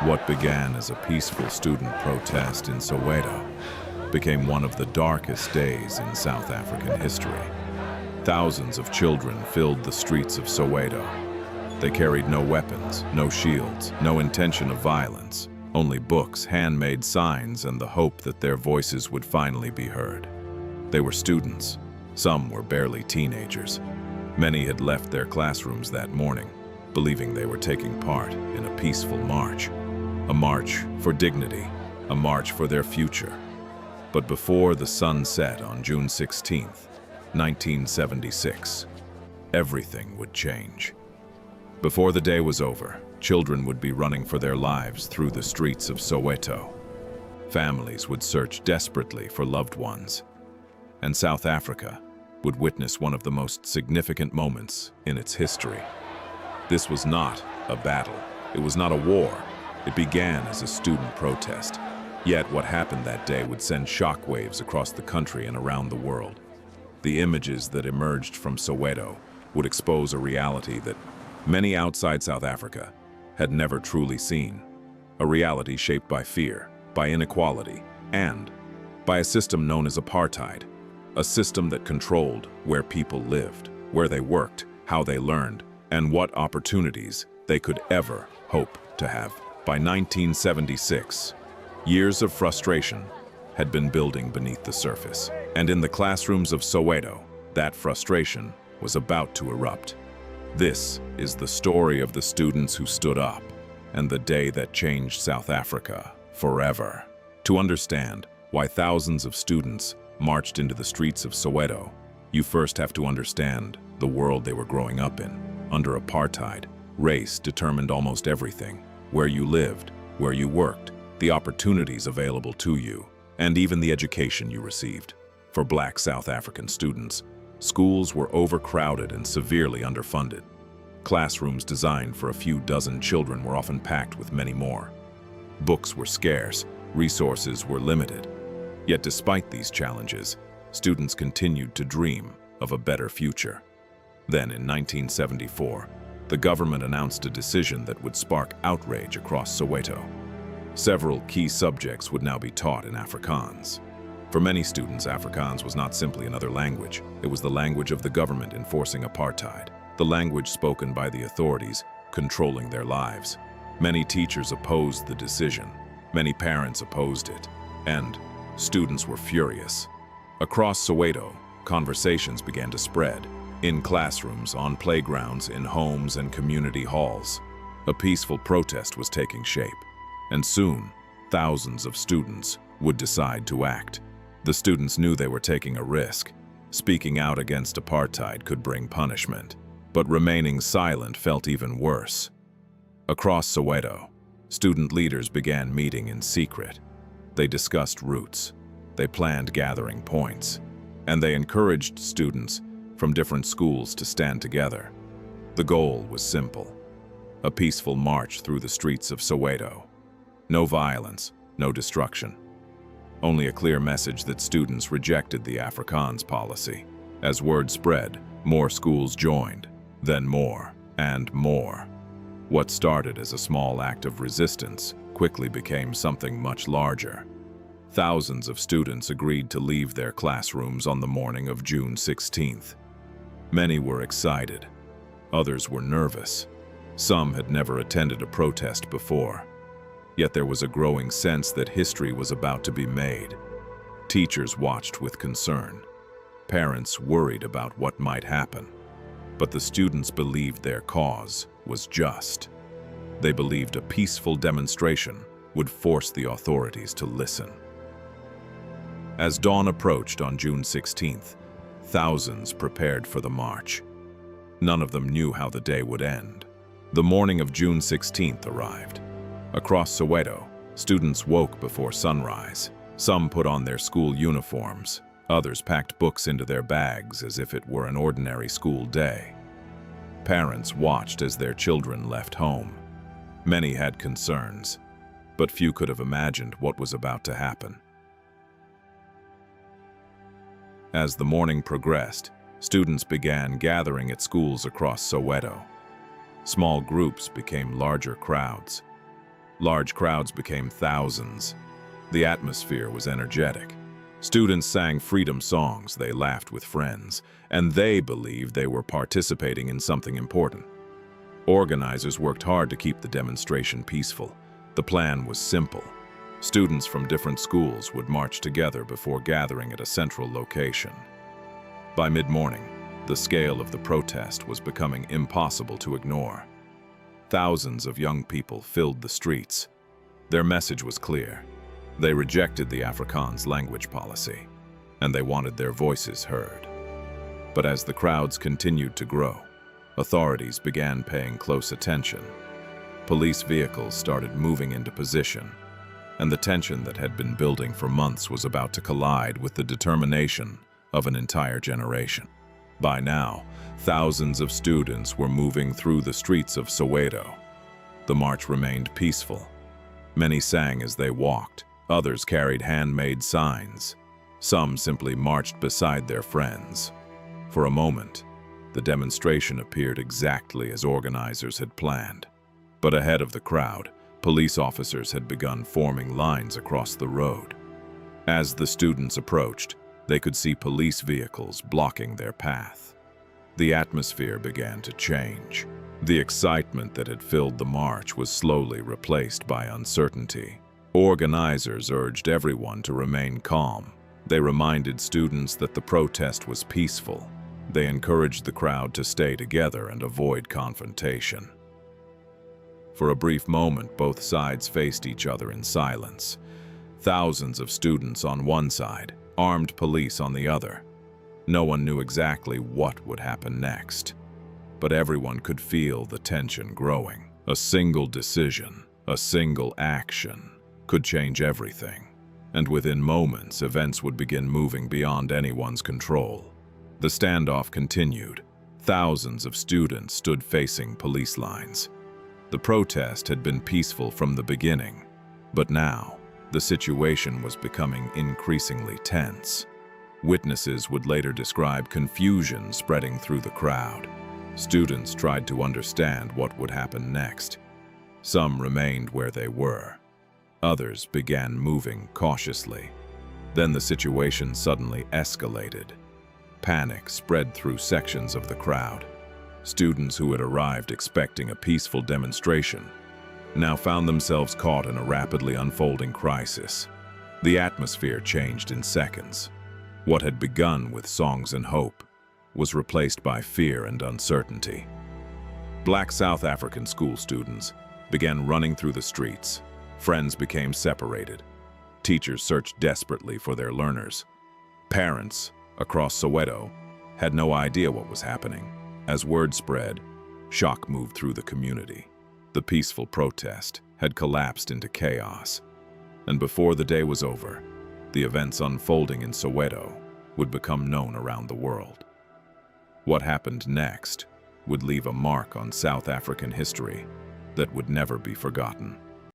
What began as a peaceful student protest in Soweto became one of the darkest days in South African history. Thousands of children filled the streets of Soweto. They carried no weapons, no shields, no intention of violence, only books, handmade signs, and the hope that their voices would finally be heard. They were students. Some were barely teenagers. Many had left their classrooms that morning, believing they were taking part in a peaceful march. A march for dignity, a march for their future. But before the sun set on June 16, 1976, everything would change. Before the day was over, children would be running for their lives through the streets of Soweto. Families would search desperately for loved ones. And South Africa would witness one of the most significant moments in its history. This was not a battle. It was not a war. It began as a student protest. Yet what happened that day would send shockwaves across the country and around the world. The images that emerged from Soweto would expose a reality that many outside South Africa had never truly seen. A reality shaped by fear, by inequality, and by a system known as Apartheid. A system that controlled where people lived, where they worked, how they learned, and what opportunities they could ever hope to have. By 1976, years of frustration had been building beneath the surface. And in the classrooms of Soweto, that frustration was about to erupt. This is the story of the students who stood up and the day that changed South Africa forever. To understand why thousands of students marched into the streets of Soweto, you first have to understand the world they were growing up in. Under apartheid, race determined almost everything. Where you lived, where you worked, the opportunities available to you, and even the education you received. For Black South African students, schools were overcrowded and severely underfunded. Classrooms designed for a few dozen children were often packed with many more. Books were scarce, resources were limited. Yet despite these challenges, students continued to dream of a better future. Then in 1974, the government announced a decision that would spark outrage across Soweto. Several key subjects would now be taught in Afrikaans. For many students, Afrikaans was not simply another language. It was the language of the government enforcing apartheid, the language spoken by the authorities controlling their lives. Many teachers opposed the decision. Many parents opposed it. And students were furious. Across Soweto, conversations began to spread. In classrooms, on playgrounds, in homes and community halls. A peaceful protest was taking shape. And soon, thousands of students would decide to act. The students knew they were taking a risk. Speaking out against apartheid could bring punishment. But remaining silent felt even worse. Across Soweto, student leaders began meeting in secret. They discussed routes. They planned gathering points. And they encouraged students from different schools to stand together. The goal was simple: a peaceful march through the streets of Soweto. No violence, no destruction. Only a clear message that students rejected the Afrikaans policy. As word spread, more schools joined, then more and more. What started as a small act of resistance quickly became something much larger. Thousands of students agreed to leave their classrooms on the morning of June 16th. Many were excited. Others were nervous. Some had never attended a protest before. Yet there was a growing sense that history was about to be made. Teachers watched with concern. Parents worried about what might happen. But the students believed their cause was just. They believed a peaceful demonstration would force the authorities to listen. As dawn approached on June 16th, thousands prepared for the march. None of them knew how the day would end. The morning of June 16th arrived. Across Soweto, students woke before sunrise. Some put on their school uniforms. Others packed books into their bags as if it were an ordinary school day. Parents watched as their children left home. Many had concerns, but few could have imagined what was about to happen. As the morning progressed, students began gathering at schools across Soweto. Small groups became larger crowds. Large crowds became thousands. The atmosphere was energetic. Students sang freedom songs, they laughed with friends, and they believed they were participating in something important. Organizers worked hard to keep the demonstration peaceful. The plan was simple. Students from different schools would march together before gathering at a central location. By mid-morning, the scale of the protest was becoming impossible to ignore. Thousands of young people filled the streets. Their message was clear. They rejected the Afrikaans language policy, and they wanted their voices heard. But as the crowds continued to grow, authorities began paying close attention. Police vehicles started moving into position, and the tension that had been building for months was about to collide with the determination of an entire generation. By now, thousands of students were moving through the streets of Soweto. The march remained peaceful. Many sang as they walked. Others carried handmade signs. Some simply marched beside their friends. For a moment, the demonstration appeared exactly as organizers had planned. But ahead of the crowd, police officers had begun forming lines across the road. As the students approached, they could see police vehicles blocking their path. The atmosphere began to change. The excitement that had filled the march was slowly replaced by uncertainty. Organizers urged everyone to remain calm. They reminded students that the protest was peaceful. They encouraged the crowd to stay together and avoid confrontation. For a brief moment, both sides faced each other in silence. Thousands of students on one side, armed police on the other. No one knew exactly what would happen next, but everyone could feel the tension growing. A single decision, a single action, could change everything, and within moments, events would begin moving beyond anyone's control. The standoff continued. Thousands of students stood facing police lines. The protest had been peaceful from the beginning, but now, the situation was becoming increasingly tense. Witnesses would later describe confusion spreading through the crowd. Students tried to understand what would happen next. Some remained where they were. Others began moving cautiously. Then the situation suddenly escalated. Panic spread through sections of the crowd. Students who had arrived expecting a peaceful demonstration now found themselves caught in a rapidly unfolding crisis. The atmosphere changed in seconds. What had begun with songs and hope was replaced by fear and uncertainty. Black South African school students began running through the streets. Friends became separated. Teachers searched desperately for their learners. Parents across Soweto had no idea what was happening. As word spread, shock moved through the community. The peaceful protest had collapsed into chaos, and before the day was over, the events unfolding in Soweto would become known around the world. What happened next would leave a mark on South African history that would never be forgotten.